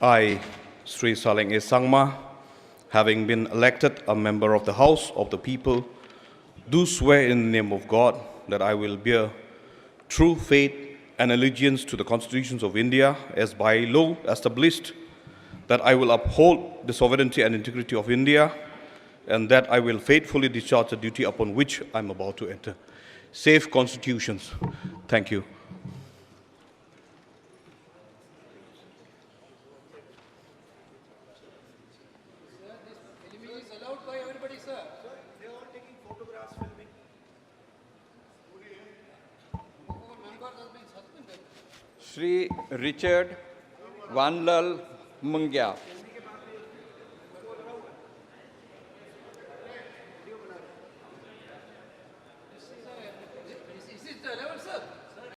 I, Sri Saleng Sangma, having been elected a member of the House of the People, do swear in the name of God that I will bear true faith and allegiance to the constitutions of India as by law established, that I will uphold the sovereignty and integrity of India, and that I will faithfully discharge the duty upon which I am about to enter. Safe constitutions. Thank you. Sri Richard Vanlal Mungia.